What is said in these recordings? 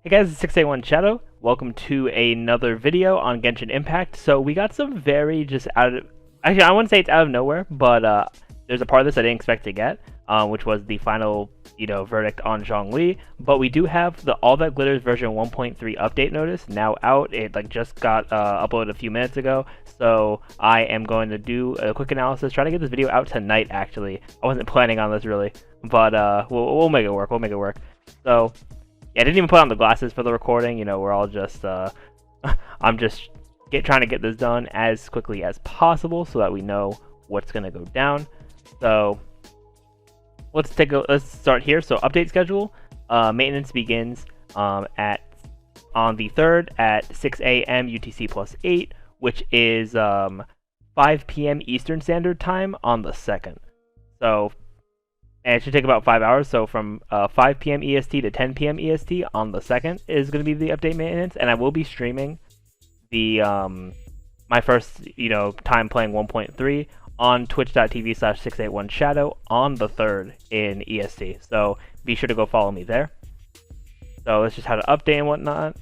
Hey guys, it's 681 Shadow. Welcome to another video on Genshin Impact. So we got some very just actually I wouldn't say it's out of nowhere, but there's a part of this I didn't expect to get, which was the final, verdict on Zhongli. But we do have the All That Glitters version 1.3 update notice now out. It just got uploaded a few minutes ago. So I am going to do a quick analysis, try to get this video out tonight actually. I wasn't planning on this really, but we'll make it work. We'll make it work. So yeah, I didn't even put on the glasses for the recording. We're all just, I'm just trying to get this done as quickly as possible so that we know what's gonna go down. So let's start here. So update schedule, maintenance begins on the 3rd at 6 a.m. UTC plus 8, which is 5 p.m. Eastern Standard Time on the 2nd. So. And it should take about 5 hours, so from 5 p.m. EST to 10 p.m. EST on the 2nd is going to be the update maintenance, and I will be streaming the my first time playing 1.3 on twitch.tv/681shadow on the 3rd in EST. So be sure to go follow me there. So that's just how to update and whatnot.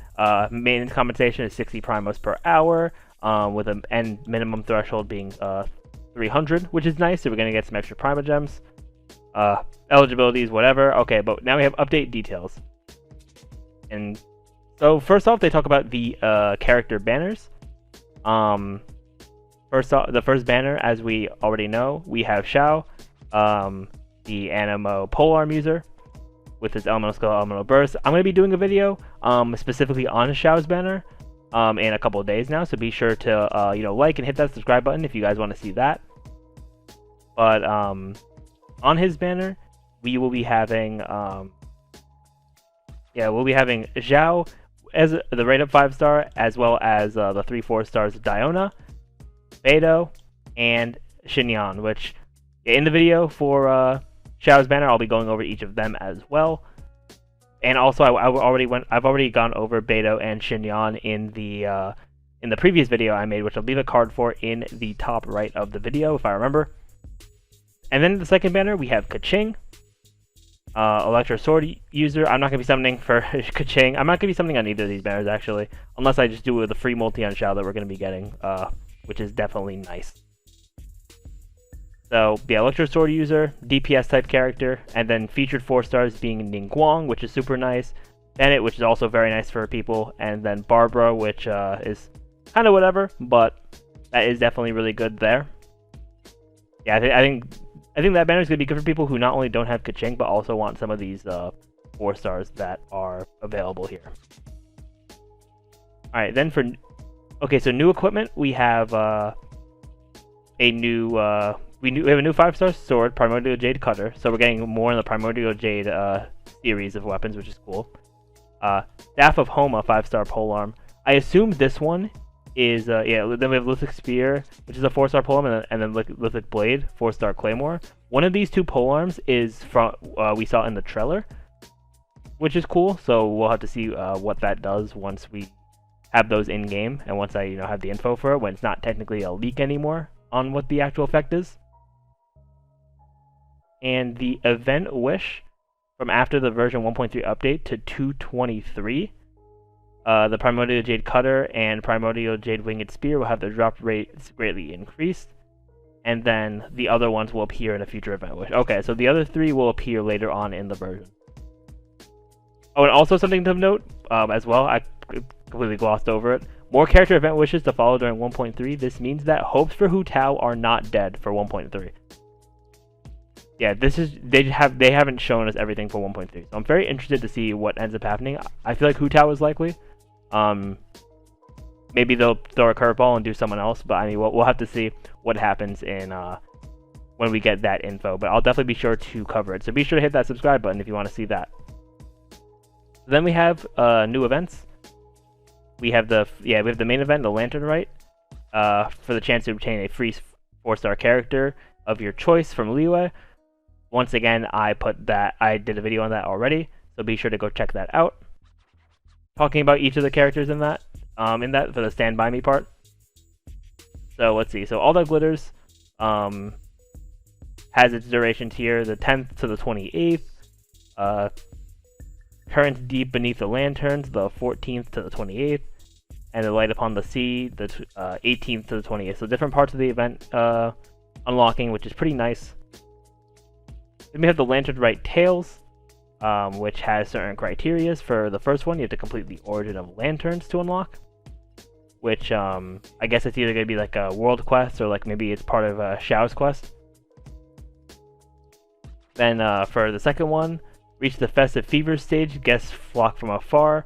Maintenance compensation is 60 primos per hour, with an end minimum threshold being 300, which is nice. So we're going to get some extra prima gems. Eligibilities, whatever. Okay, but now we have update details. And so first off, they talk about the character banners. The first banner, as we already know, we have Xiao, the Anemo polearm user, with his elemental skill, elemental burst. I'm going to be doing a video specifically on Xiao's banner in a couple of days now, so be sure to like and hit that subscribe button if you guys want to see that. But on his banner, we will be having Zhao as the rate up 5-star, as well as the 3-4 stars Diona, Beidou, and Xinyan. Which in the video for Zhao's banner, I'll be going over each of them as well. And also, I've already gone over Beidou and Xinyan in the previous video I made, which I'll leave a card for in the top right of the video if I remember. And then the second banner, we have Keqing, Electro Sword user. I'm not going to be summoning for Keqing. I'm not going to be summoning on either of these banners, actually. Unless I just do it with the free multi on Xiao that we're going to be getting, which is definitely nice. So, yeah, Electro Sword user, DPS type character, and then featured 4 stars being Ningguang, which is super nice. Bennett, which is also very nice for people. And then Barbara, which is kind of whatever, but that is definitely really good there. Yeah, I think that banner is going to be good for people who not only don't have Keqing, but also want some of these 4 stars that are available here. Alright, then so new equipment, we have a new 5-star sword, Primordial Jade Cutter, so we're getting more in the Primordial Jade series of weapons, which is cool. Staff of Homa, 5-star polearm. I assume this one is then we have Lithic Spear, which is a 4-star polearm, and then Lithic Blade, 4-star Claymore. One of these 2 polearms is from we saw in the trailer, which is cool. So we'll have to see what that does once we have those in game, and once I have the info for it, when it's not technically a leak anymore on what the actual effect is. And the event wish from after the version 1.3 update to 223. The Primordial Jade Cutter and Primordial Jade Winged Spear will have their drop rates greatly increased, and then the other ones will appear in a future event wish. Okay, so the other 3 will appear later on in the version. Oh, and also something to note as well, I completely glossed over it. More character event wishes to follow during 1.3. This means that hopes for Hu Tao are not dead for 1.3. Yeah, they haven't shown us everything for 1.3, so I'm very interested to see what ends up happening. I feel like Hu Tao is likely. Maybe they'll throw a curveball and do someone else, but I mean, we'll have to see what happens in when we get that info. But I'll definitely be sure to cover it. So be sure to hit that subscribe button if you want to see that. Then we have new events. We have the main event, the Lantern Rite, for the chance to obtain a free 4-star character of your choice from Liyue. Once again, I did a video on that already, so be sure to go check that out. Talking about each of the characters in that for the Stand By Me part. So let's see. So All That Glitters has its durations here, the 10th to the 28th. Currents deep beneath the lanterns, the 14th to the 28th. And the light upon the sea, the 18th to the 28th. So different parts of the event unlocking, which is pretty nice. Then we have the Lantern Rite Tales, which has certain criterias. For the first one, you have to complete the Origin of Lanterns to unlock, which I guess it's either going to be like a world quest or like maybe it's part of Xiao's quest. Then for the second one, reach the Festive Fever stage, guests flock from afar.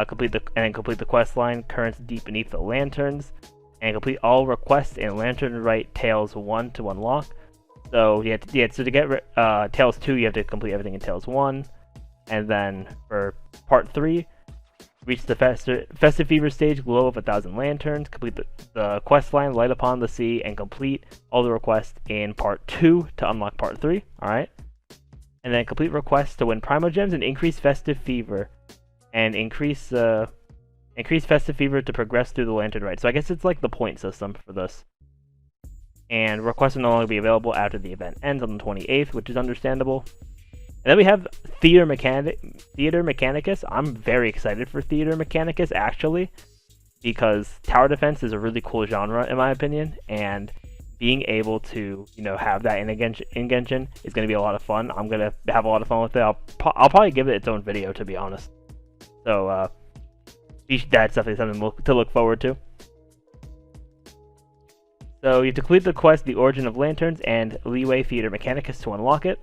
Complete the quest line, Currents Deep Beneath the Lanterns, and complete all requests in Lantern Rite Tales 1 to unlock. So so to get Tales 2, you have to complete everything in Tales 1, and then for Part 3, reach the Festive Fever stage, Glow of 1,000 Lanterns, complete the quest line, Light Upon the Sea, and complete all the requests in Part 2 to unlock Part 3. All right, and then complete requests to win Primo Gems and increase Festive Fever. And increase Festive Fever to progress through the Lantern Rite. So I guess it's like the point system for this. And requests will no longer be available after the event ends on the 28th, which is understandable. And then we have Theater Mechanicus. I'm very excited for Theater Mechanicus, actually, because tower defense is a really cool genre, in my opinion, and being able to, have that in Genshin is going to be a lot of fun. I'm going to have a lot of fun with it. I'll probably give it its own video, to be honest. So that's definitely something to look forward to. So you have to complete the quest, The Origin of Lanterns, and Leeway Theater Mechanicus to unlock it.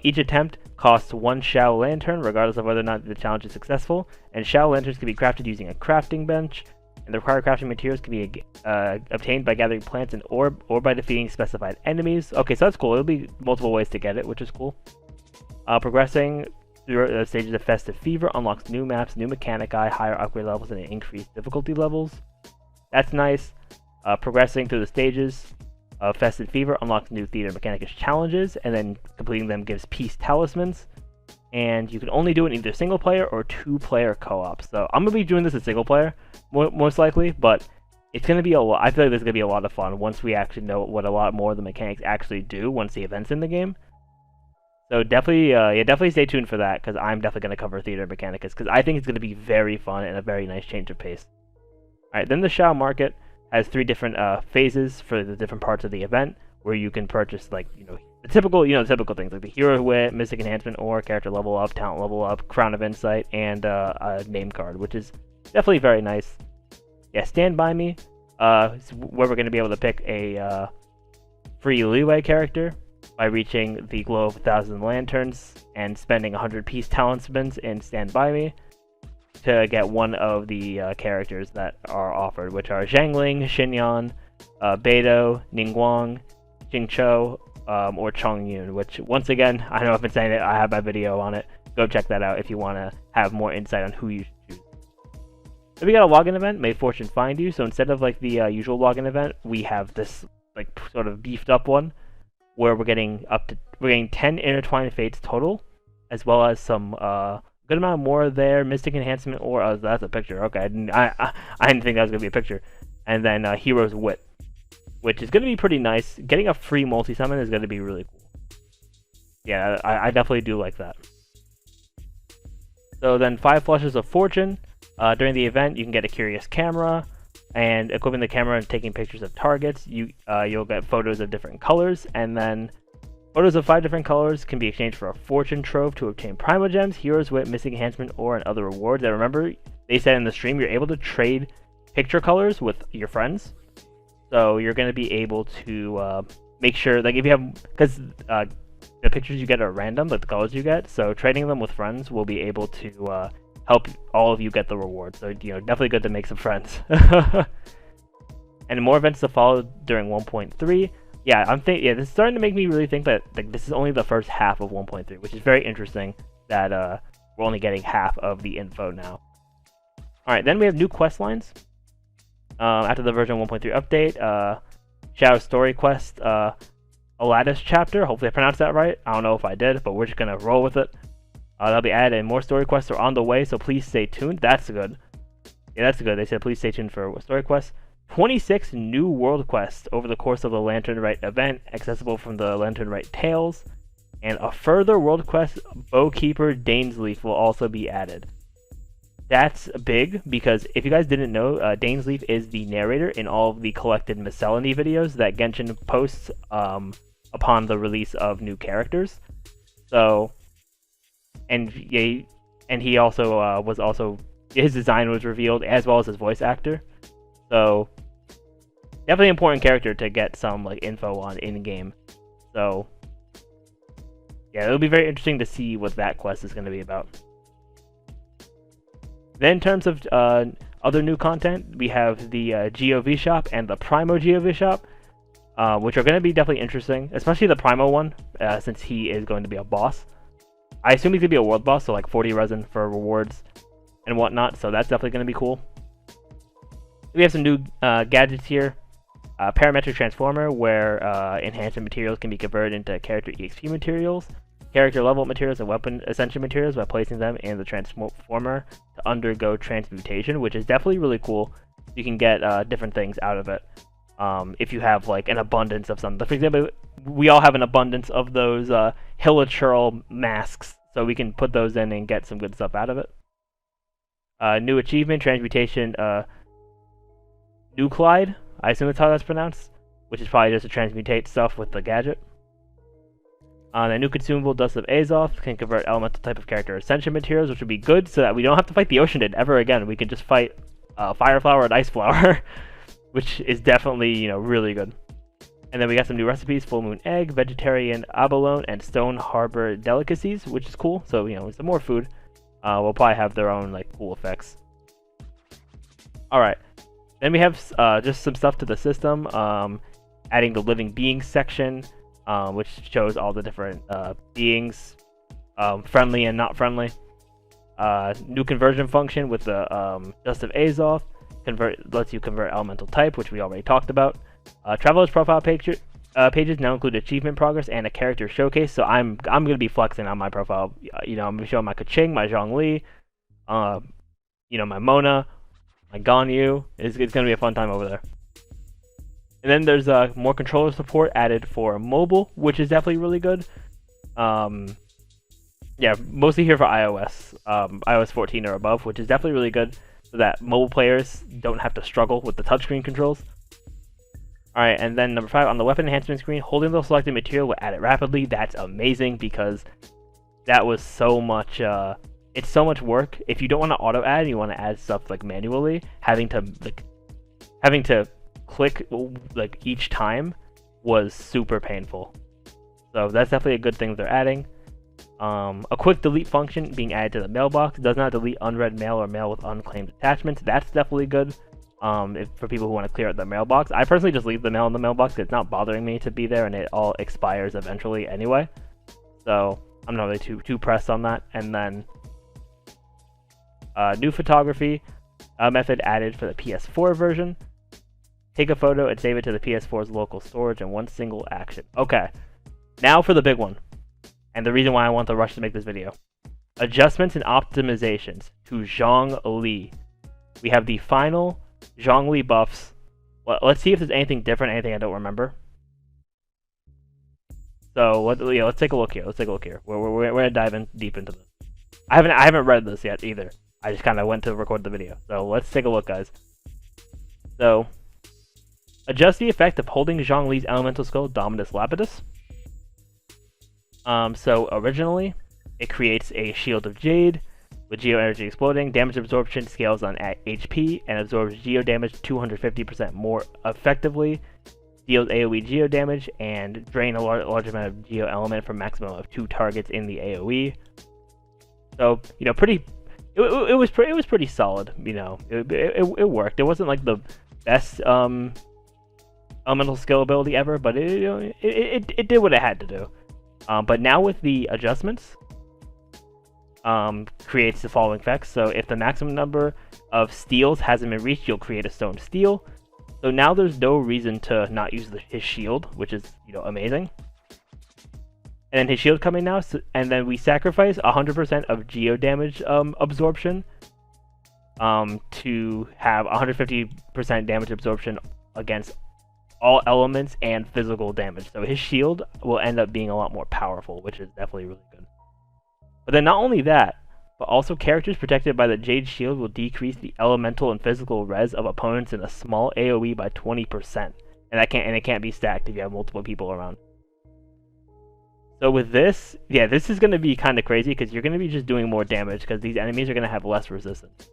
Each attempt costs 1 Xiao Lantern, regardless of whether or not the challenge is successful. And Xiao Lanterns can be crafted using a crafting bench, and the required crafting materials can be obtained by gathering plants and orb, or by defeating specified enemies. Okay, so that's cool. It'll be multiple ways to get it, which is cool. Progressing through the stages of Festive Fever unlocks new maps, new mechanici, higher upgrade levels, and increased difficulty levels. That's nice. Progressing through the stages of Festive Fever unlocks new Theater Mechanicus challenges, and then completing them gives Peace Talismans. And you can only do it in either single player or 2-player co-op. So I'm going to be doing this in single player, most likely, but it's going to be a lot. I feel like this is going to be a lot of fun once we actually know what a lot more of the mechanics actually do once the event's in the game. So definitely stay tuned for that, because I'm definitely going to cover Theater Mechanicus, because I think it's going to be very fun and a very nice change of pace. Alright, then the Xiao Market has 3 different phases for the different parts of the event, where you can purchase, like, the typical things, like the Hero Wit, Mystic Enhancement, or Character Level Up, Talent Level Up, Crown of Insight, and a name card, which is definitely very nice. Yeah, Stand By Me, where we're going to be able to pick a free Leeway character by reaching the Glow of 1,000 Lanterns and spending 100 Peace Talismans in Stand By Me to get one of the characters that are offered, which are Zhongli, Xinyan, Beidou, Ningguang, Jingqiu, or Chongyun, which, once again, I know I've been saying it, I have my video on it. Go check that out if you want to have more insight on who you should choose. So we got a login event, May Fortune Find You. So instead of like the usual login event, we have this like sort of beefed up one, where we're getting 10 Intertwined Fates total, as well as some good amount more there, Mystic Enhancement, or that's a picture. Okay, I didn't think that was gonna be a picture. And then Hero's Wit, which is gonna be pretty nice. Getting a free multi-summon is gonna be really cool. Yeah, I definitely do like that. So then 5 Flushes of Fortune. During the event, you can get a Curious Camera, and equipping the camera and taking pictures of targets, you'll get photos of different colors, and then photos of 5 different colors can be exchanged for a Fortune Trove to obtain Primo Gems, Hero's Wit, Mystic Enhancement, or other rewards. And remember, they said in the stream you're able to trade picture colors with your friends, so you're going to be able to make sure, like, if you have, because the pictures you get are random, like the colors you get, so trading them with friends will be able to help all of you get the reward. So, definitely good to make some friends. And more events to follow during 1.3. Yeah, this is starting to make me really think that this is only the first half of 1.3, which is very interesting that we're only getting half of the info now. Alright, then we have new quest lines. After the version 1.3 update, Shadow Story Quest, Aladdis chapter, hopefully I pronounced that right. I don't know if I did, but we're just going to roll with it. That'll be added, and more story quests are on the way, so please stay tuned. That's good. Yeah, that's good. They said please stay tuned for story quests. 26 new world quests over the course of the Lantern Rite event, accessible from the Lantern Rite Tales. And a further world quest, Bowkeeper Dainsleaf, will also be added. That's big, because if you guys didn't know, Dainsleaf is the narrator in all of the collected miscellany videos that Genshin posts upon the release of new characters. So, and he also his design was revealed, as well as his voice actor. So, definitely an important character to get some like info on in game. So, yeah, it'll be very interesting to see what that quest is going to be about. Then in terms of other new content, we have the GOV shop and the Primo GOV shop, which are going to be definitely interesting, especially the Primo one, since he is going to be a boss. I assume he's going to be a world boss, so like 40 resin for rewards and whatnot, so that's definitely going to be cool. We have some new gadgets here. Parametric Transformer, where enhancement materials can be converted into character EXP materials, character level materials, and weapon ascension materials by placing them in the transformer to undergo transmutation, which is definitely really cool. You can get different things out of it if you have like an abundance of something. For example, we all have an abundance of those Hilichurl masks, so we can put those in and get some good stuff out of it. New achievement, Transmutation Nuclide, I assume that's how that's pronounced, which is probably just to transmutate stuff with the gadget. The new consumable, Dust of Azoth, can convert elemental type of character ascension materials, which would be good so that we don't have to fight the Ocean Dead ever again. We can just fight Fire Flower and Ice Flower, which is definitely, you know, really good. And then we got some new recipes: Full Moon Egg, Vegetarian Abalone, and Stone Harbor Delicacies, which is cool. So, you know, some more food. Will probably have their own like cool effects. Alright. Then we have just some stuff to the system, adding the Living Beings section, which shows all the different beings, friendly and not friendly. New conversion function with the Dust of Azoth, lets you convert elemental type, which we already talked about. Traveler's profile pages now include achievement progress and a character showcase, so I'm gonna be flexing on my profile. You know, I'm gonna show my Keqing, my Zhongli, you know, my Mona, my Ganyu. It's gonna be a fun time over there. And then there's more controller support added for mobile, which is definitely really good. Yeah, mostly here for iOS, iOS 14 or above, which is definitely really good, so that mobile players don't have to struggle with the touchscreen controls. Alright, and then number 5, on the weapon enhancement screen, holding the selected material will add it rapidly. That's amazing, because that was so much, it's so much work. If you don't want to auto add, you want to add stuff like manually, having to click like each time was super painful. So that's definitely a good thing they're adding. A quick delete function being added to the mailbox does not delete unread mail or mail with unclaimed attachments. That's definitely good. For people who want to clear out the mailbox. I personally just leave the mail in the mailbox because it's not bothering me to be there, and it all expires eventually anyway. So I'm not really too pressed on that. And then new photography method added for the PS4 version. Take a photo and save it to the PS4's local storage in one single action. Okay, now for the big one, and the reason why I want to rush to make this video. Adjustments and optimizations to Zhongli. We have the final Zhongli buffs. Well, let's see if there's anything different, anything I don't remember. So let's take a look here. We're gonna dive in deep into this. I haven't read this yet either. I just kind of went to record the video. So let's take a look, guys. So adjust the effect of holding Zhongli's elemental skill, Dominus Lapidus. So originally, it creates a Shield of Jade with Geo Energy exploding. Damage absorption scales on HP and absorbs Geo damage 250% more effectively. Deals AoE Geo damage and drain a large amount of Geo element for maximum of 2 targets in the AoE. So, you know, it was pretty solid. You know, it worked. It wasn't like the best elemental skill ability ever, but it did what it had to do. But now with the adjustments, creates the following effects. So if the maximum number of steals hasn't been reached, you'll create a stone steel. So now there's no reason to not use his shield, which is, you know, amazing. And then his shield coming now, and then we sacrifice 100% of geo damage absorption to have 150% damage absorption against all elements and physical damage. So his shield will end up being a lot more powerful, which is definitely really good. But then not only that, but also characters protected by the Jade Shield will decrease the elemental and physical res of opponents in a small AoE by 20%. And it can't be stacked if you have multiple people around. So with this, yeah, this is going to be kind of crazy because you're going to be just doing more damage because these enemies are going to have less resistance.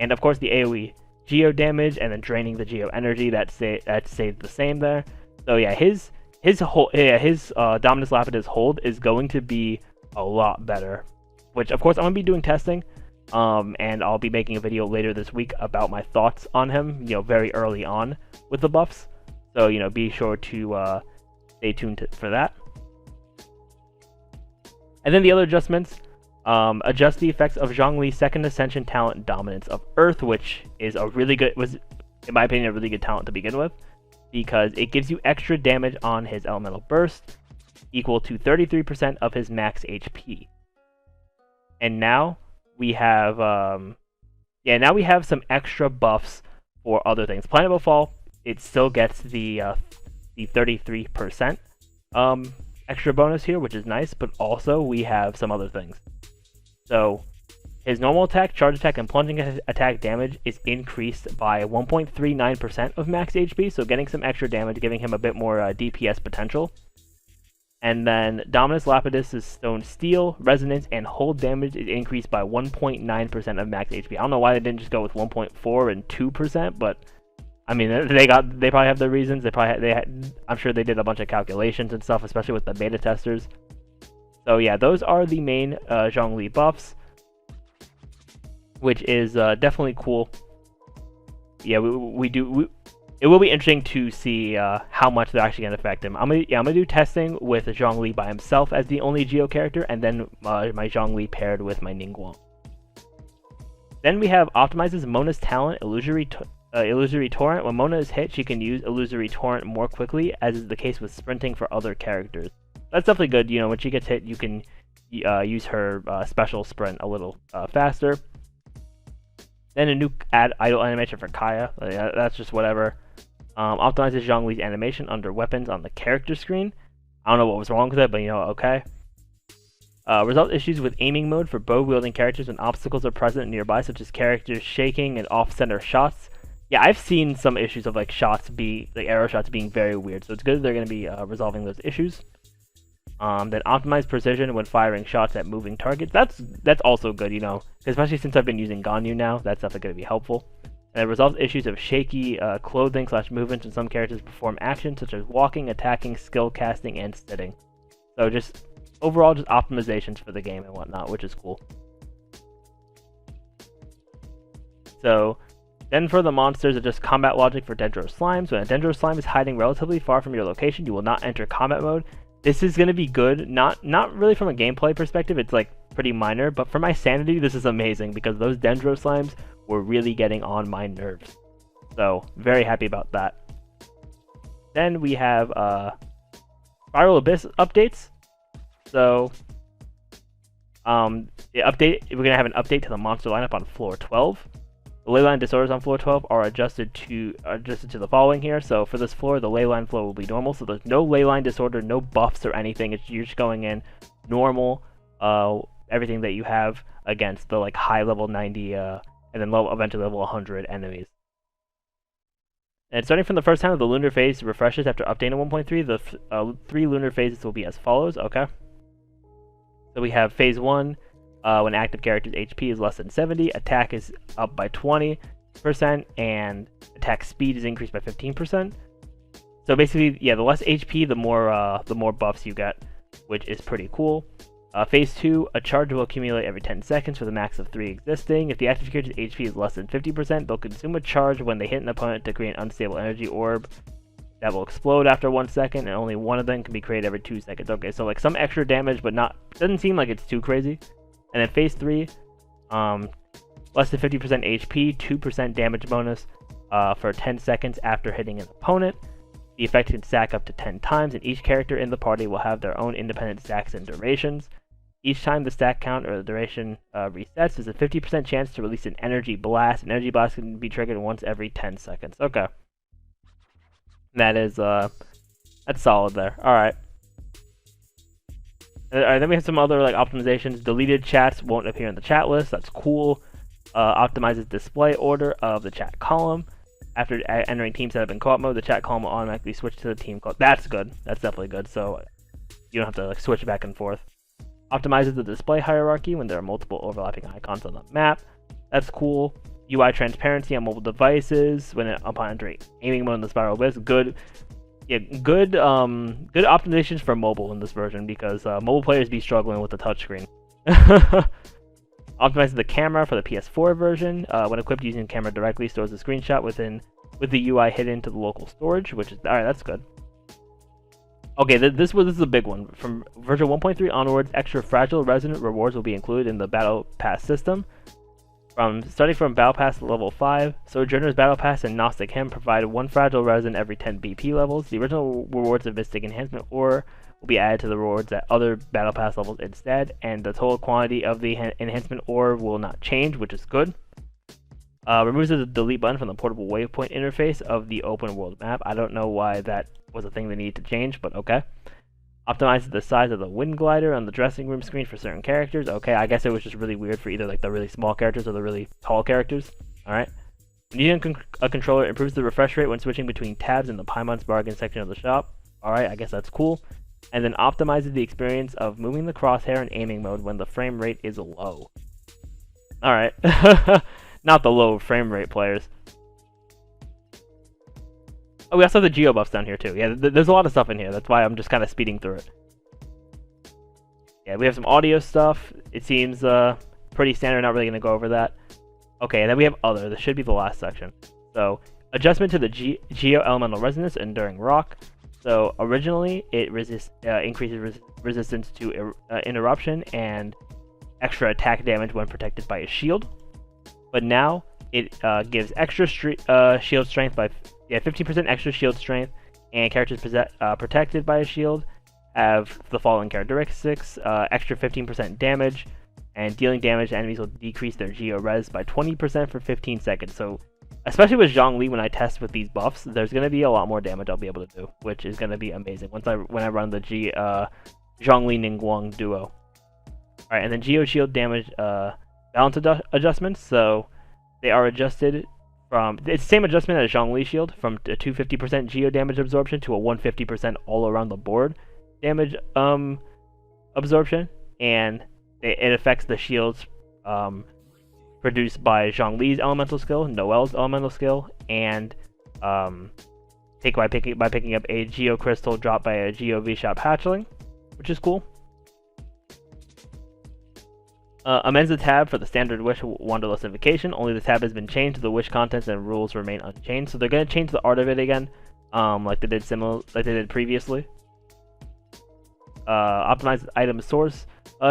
And of course the AoE Geo damage and then draining the Geo energy, that stays the same there. So yeah, his Dominus Lapidus hold is going to be a lot better. Which of course I'm going to be doing testing. And I'll be making a video later this week about my thoughts on him, very early on with the buffs. So, be sure to stay tuned for that. And then the other adjustments, adjust the effects of Zhongli'S second ascension talent, Dominance of Earth, which is was, in my opinion, a really good talent to begin with, because it gives you extra damage on his elemental burst, equal to 33% of his max HP. And now we have, now we have some extra buffs for other things. Planet of Fall, it still gets the 33% extra bonus here, which is nice, but also we have some other things. So his normal attack, charge attack, and plunging attack damage is increased by 1.39% of max HP, so getting some extra damage, giving him a bit more DPS potential. And then Dominus Lapidus' Stone Steel, Resonance, and Hold damage is increased by 1.9% of max HP. I don't know why they didn't just go with 1.4 and 2%, but I mean, they probably have their reasons. I'm sure they did a bunch of calculations and stuff, especially with the beta testers. So yeah, those are the main Zhongli buffs, which is definitely cool. Yeah, it will be interesting to see how much they're actually going to affect him. I'm gonna do testing with Zhongli by himself as the only Geo character, and then my Zhongli paired with my Ningguang. Then we have optimizes Mona's talent, Illusory Torrent. When Mona is hit, she can use Illusory Torrent more quickly, as is the case with sprinting for other characters. That's definitely good. When she gets hit, you can use her special sprint a little faster. Then a new idle animation for Kaya. That's just whatever. Optimizes Zhongli's animation under weapons on the character screen. I don't know what was wrong with it, but okay. Resolve issues with aiming mode for bow-wielding characters when obstacles are present nearby, such as characters shaking and off-center shots. Yeah, I've seen some issues of arrow shots being very weird, so it's good they're going to be resolving those issues. Then optimize precision when firing shots at moving targets. That's also good, especially since I've been using Ganyu now. That's definitely going to be helpful. And it resolves issues of shaky clothing / movements when some characters perform actions such as walking, attacking, skill casting, and sitting. So just overall, just optimizations for the game and whatnot, which is cool. So then for the monsters, it's just combat logic for Dendro Slimes. When a Dendro Slime is hiding relatively far from your location, you will not enter combat mode. This is going to be good, not really from a gameplay perspective, it's pretty minor, but for my sanity, this is amazing because those Dendro Slimes were really getting on my nerves. So, very happy about that. Then we have Spiral Abyss updates. So, we're going to have an update to the monster lineup on floor 12. The leyline disorders on floor 12 are adjusted to the following here. So for this floor, the leyline floor will be normal. So there's no leyline disorder, no buffs or anything. You're just going in normal, everything that you have against the high level 90, and then eventually level 100 enemies. And starting from the first time of the lunar phase refreshes after updating 1.3, the 3 lunar phases will be as follows. Okay. So we have phase 1. When active character's HP is less than 70, attack is up by 20%, and attack speed is increased by 15%. So basically, yeah, the less HP, the more buffs you get, which is pretty cool. Phase 2, a charge will accumulate every 10 seconds with a max of 3 existing. If the active character's HP is less than 50%, they'll consume a charge when they hit an opponent to create an unstable energy orb that will explode after 1 second, and only one of them can be created every 2 seconds. Okay, so some extra damage, but doesn't seem like it's too crazy. And then phase 3, less than 50% HP, 2% damage bonus for 10 seconds after hitting an opponent. The effect can stack up to 10 times, and each character in the party will have their own independent stacks and durations. Each time the stack count or the duration resets, there's a 50% chance to release an energy blast. An energy blast can be triggered once every 10 seconds. Okay. That is that's solid there. All right. Alright, then we have some other like optimizations. Deleted chats won't appear in the chat list. That's cool. Optimizes display order of the chat column. After entering team setup in co-op mode, the chat column will automatically switch to the team co-op. That's good. That's definitely good. So you don't have to like switch back and forth. Optimizes the display hierarchy when there are multiple overlapping icons on the map. That's cool. UI transparency on mobile devices upon entering aiming mode in the spiral abyss. Good. Yeah, good optimizations for mobile in this version because mobile players be struggling with the touchscreen. Optimizes the camera for the PS4 version. When equipped using the camera directly, stores the screenshot with the UI hidden to the local storage, which is alright. That's good. Okay, this is a big one. From version 1.3 onwards, extra fragile resonant rewards will be included in the Battle Pass system. Starting from Battle Pass level 5, Sojourner's Battle Pass and Gnostic Hymn provide 1 fragile resin every 10 BP levels. The original rewards of Mystic Enhancement Ore will be added to the rewards at other Battle Pass levels instead, and the total quantity of the Enhancement Ore will not change, which is good. Removes the delete button from the portable waypoint interface of the open world map. I don't know why that was a thing they needed to change, but okay. Optimizes the size of the wind glider on the dressing room screen for certain characters. Okay, I guess it was just really weird for either like the really small characters or the really tall characters. Alright. Using a controller improves the refresh rate when switching between tabs in the Paimon's bargain section of the shop. Alright, I guess that's cool. And then optimizes the experience of moving the crosshair in aiming mode when the frame rate is low. Alright. Not the low frame rate players. Oh, we also have the geo buffs down here too. Yeah, there's a lot of stuff in here. That's why I'm just kind of speeding through it. Yeah, we have some audio stuff. It seems pretty standard. Not really going to go over that. Okay, and then we have other. This should be the last section. So, adjustment to the geo elemental resonance enduring rock. So, originally it increases resistance to interruption and extra attack damage when protected by a shield. But now it gives extra shield strength by 15% extra shield strength, and characters protected by a shield have the following characteristics: extra 15% damage, and dealing damage to enemies will decrease their geo res by 20% for 15 seconds. So, especially with Zhongli, when I test with these buffs, there's going to be a lot more damage I'll be able to do, which is going to be amazing when I run the Zhongli Ningguang duo. Alright, and then geo shield damage balance adjustments. So they are adjusted from, it's the same adjustment as Zhongli shield, from a 250% geo damage absorption to a 150% all around the board damage absorption, and it affects the shields produced by Zhongli's elemental skill, Noel's elemental skill, and by picking up a geo crystal dropped by a geo V-shop hatchling, which is cool. Amends the tab for the standard wish wanderlustification. Only the tab has been changed. The wish contents and rules remain unchanged. So they're going to change the art of it again, like they did previously. Optimize item source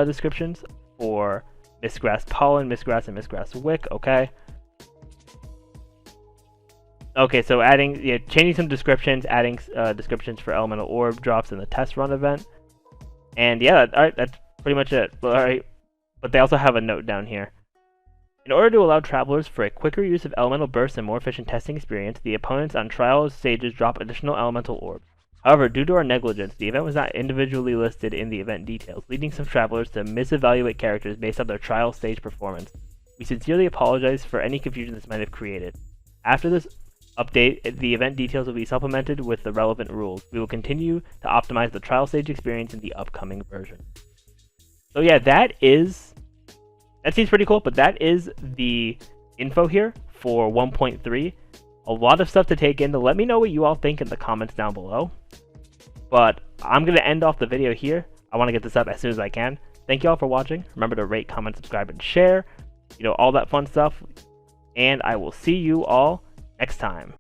descriptions for Mistgrass Pollen, Mistgrass, and Mistgrass Wick. Okay. Okay, so changing some descriptions, adding descriptions for elemental orb drops in the test run event, and yeah, alright, that's pretty much it. Alright. But they also have a note down here. In order to allow travelers for a quicker use of elemental bursts and more efficient testing experience, the opponents on trial stages drop additional elemental orbs. However, due to our negligence, the event was not individually listed in the event details, leading some travelers to misevaluate characters based on their trial stage performance. We sincerely apologize for any confusion this might have created. After this update, the event details will be supplemented with the relevant rules. We will continue to optimize the trial stage experience in the upcoming version. So yeah, that seems pretty cool, but that is the info here for 1.3. A lot of stuff to take in. Let me know what you all think in the comments down below. But I'm going to end off the video here. I want to get this up as soon as I can. Thank you all for watching. Remember to rate, comment, subscribe, and share. All that fun stuff. And I will see you all next time.